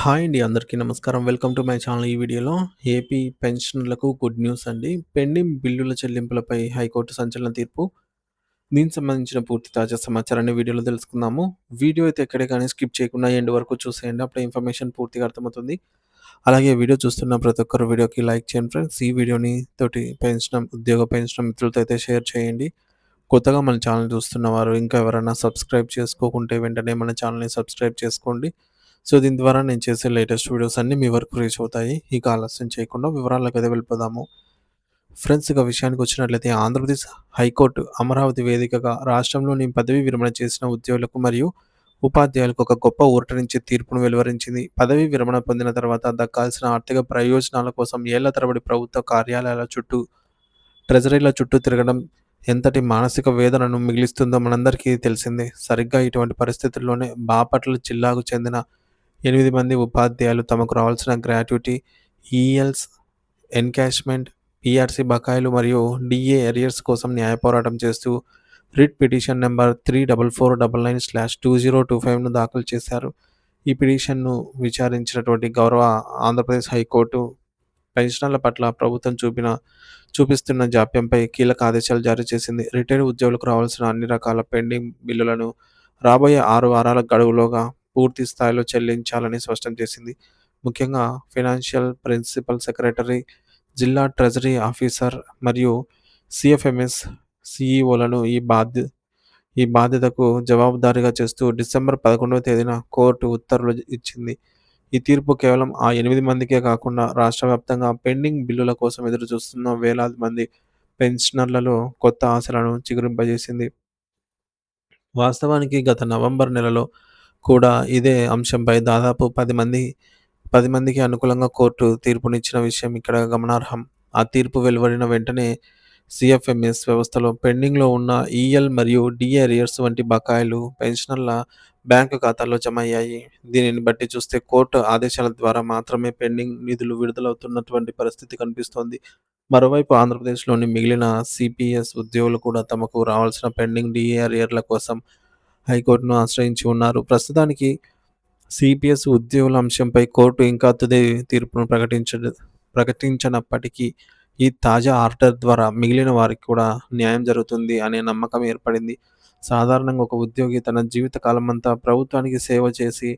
Hi అండి. అందరికీ నమస్కారం. Welcome to my channel. ఈ వీడియోలో ఏపీ పెన్షనర్లకు గుడ్ న్యూస్ అండి. పెండింగ్ బిల్లుల చెల్లింపులపై హైకోర్టు సంచలన తీర్పు. దీనికి సంబంధించిన పూర్తి తాజా సమాచారాన్ని వీడియోలో తెలుసుకుందాము. వీడియో అయితే ఎక్కడే కానీ స్కిప్ చేయకుండా ఎండ్ వరకు చూసేయండి. అప్పుడే ఇన్ఫర్మేషన్ పూర్తిగా అర్థమవుతుంది. అలాగే వీడియో చూస్తున్న ప్రతి ఒక్కరు వీడియోకి లైక్ చేయండి ఫ్రెండ్స్. ఈ వీడియోని తోటి పెన్షన్ మిత్రులతో అయితే షేర్ చేయండి. కొత్తగా మన ఛానల్ చూస్తున్న వారు ఇంకా ఎవరైనా సబ్స్క్రైబ్ చేసుకోకుంటే వెంటనే మన ఛానల్‌ని సబ్స్క్రైబ్ చేసుకోండి. సో, దీని ద్వారా నేను చేసే లేటెస్ట్ వీడియోస్ అన్నీ మీ వరకు రీచ్ అవుతాయి. ఇక ఆలస్యం చేయకుండా వివరాల్లోకైతే వెళ్ళిపోదాము. ఫ్రెండ్స్ ఇక విషయానికొచ్చినట్లయితే ఆంధ్రప్రదేశ్ హైకోర్టు అమరావతి వేదికగా రాష్ట్రంలోని పదవీ విరమణ చేసిన ఉద్యోగులకు మరియు ఉపాధ్యాయులకు ఒక గొప్ప ఊరటనిచ్చే తీర్పును వెలువరించింది. పదవీ విరమణ పొందిన తర్వాత దక్కాల్సిన ఆర్థిక ప్రయోజనాల కోసం ఏళ్ల తరబడి ప్రభుత్వ కార్యాలయాల చుట్టూ, ట్రెజరీల చుట్టూ తిరగడం ఎంతటి మానసిక వేదనను మిగిలిస్తుందో మనందరికీ తెలిసిందే. సరిగ్గా ఇటువంటి పరిస్థితుల్లోనే బాపట్ల జిల్లాకు చెందిన 8 మంది ఉపాధ్యాయులు తమకు రావాల్సిన గ్రాట్యుటీ, ఈఎల్స్, ఎన్కాష్‌మెంట్, పీఆర్సీ బకాయిలు మరియు డీఏ అరియర్స్ కోసం న్యాయ పోరాటం చేస్తూ రిట్ పిటిషన్ నంబర్ 34499/2025ను దాఖలు చేశారు. ఈ పిటిషన్‌ను విచారించినటువంటి గౌరవ ఆంధ్రప్రదేశ్ హైకోర్టు పెన్షనర్ల పట్ల ప్రభుత్వం చూపిస్తున్న జాప్యంపై కీలక ఆదేశాలు జారీ చేసింది. రిటైర్డ్ ఉద్యోగులకు రావాల్సిన అన్ని రకాల పెండింగ్ బిల్లులను రాబోయే 6 వారాల గడువులోగా పూర్తి స్థాయిలో చెల్లించాలని స్పష్టం చేసింది. ముఖ్యంగా ఫైనాన్షియల్ ప్రిన్సిపల్ సెక్రటరీ, జిల్లా ట్రెజరీ ఆఫీసర్ మరియు సీఎఫ్ఎంఎస్ సీఈఓలను ఈ బాధ్యతకు జవాబుదారీగా చేస్తూ డిసెంబర్ 11వ తేదీన కోర్టు ఉత్తర్వులు ఇచ్చింది. ఈ తీర్పు కేవలం ఆ 8 మందికే కాకుండా రాష్ట్ర వ్యాప్తంగా పెండింగ్ బిల్లుల కోసం ఎదురుచూస్తున్న వేలాది మంది పెన్షనర్లలో కొత్త ఆశలను చిగురింపజేసింది. వాస్తవానికి గత నవంబర్ నెలలో కూడా ఇదే అంశంపై దాదాపు 10 మందికి అనుకూలంగా కోర్టు తీర్పునిచ్చిన విషయం ఇక్కడ గమనార్హం. ఆ తీర్పు వెలువడిన వెంటనే సీఎఫ్ఎంఎస్ వ్యవస్థలో పెండింగ్‌లో ఉన్న ఈఎల్ మరియు డీఏ అరియర్స్ వంటి బకాయిలు పెన్షనర్ల బ్యాంకు ఖాతాల్లో జమ అయ్యాయి. దీనిని బట్టి చూస్తే కోర్టు ఆదేశాల ద్వారా మాత్రమే పెండింగ్ నిధులు విడుదలవుతున్నటువంటి పరిస్థితి కనిపిస్తోంది. మరోవైపు ఆంధ్రప్రదేశ్‌లోని మిగిలిన సీపీఎస్ ఉద్యోగులు కూడా తమకు రావాల్సిన పెండింగ్ డీఏ అరియర్ల కోసం హైకోర్టును ఆశ్రయించి ఉన్నారు. ప్రస్తుతానికి సీపీఎస్ ఉద్యోగుల అంశంపై కోర్టు ఇంకా తుది తీర్పును ప్రకటించనప్పటికీ ఈ తాజా ఆర్డర్ ద్వారా మిగిలిన వారికి కూడా న్యాయం జరుగుతుంది అనే నమ్మకం ఏర్పడింది. సాధారణంగా ఒక ఉద్యోగి తన జీవిత కాలమంతా ప్రభుత్వానికి సేవ చేసి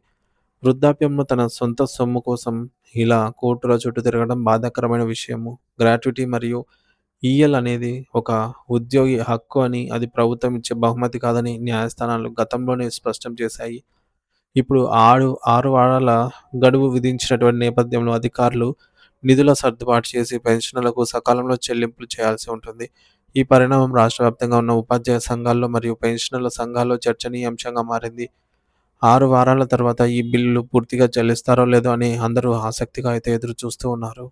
వృద్ధాప్యంలో తన సొంత సొమ్ము కోసం ఇలా కోర్టుల చుట్టూ తిరగడం బాధాకరమైన విషయము. గ్రాట్యుటీ మరియు ఈఎల్ అనేది ఒక ఉద్యోగి హక్కు అని, అది ప్రభుత్వం ఇచ్చే బహుమతి కాదని న్యాయస్థానాలు గతంలోనే స్పష్టం చేశాయి. ఇప్పుడు 6 వారాల గడువు విధించినటువంటి నేపథ్యంలో అధికారులు నిధుల సర్దుబాటు చేసి పెన్షనర్లకు సకాలంలో చెల్లింపులు చేయాల్సి ఉంటుంది. ఈ పరిణామం రాష్ట్ర వ్యాప్తంగా ఉన్న ఉపాధ్యాయ సంఘాల్లో మరియు పెన్షనర్ల సంఘాల్లో చర్చనీయాంశంగా మారింది. 6 వారాల తర్వాత ఈ బిల్లులు పూర్తిగా చెల్లిస్తారో లేదో అని అందరూ ఆసక్తిగా అయితే ఎదురు చూస్తూ ఉన్నారు.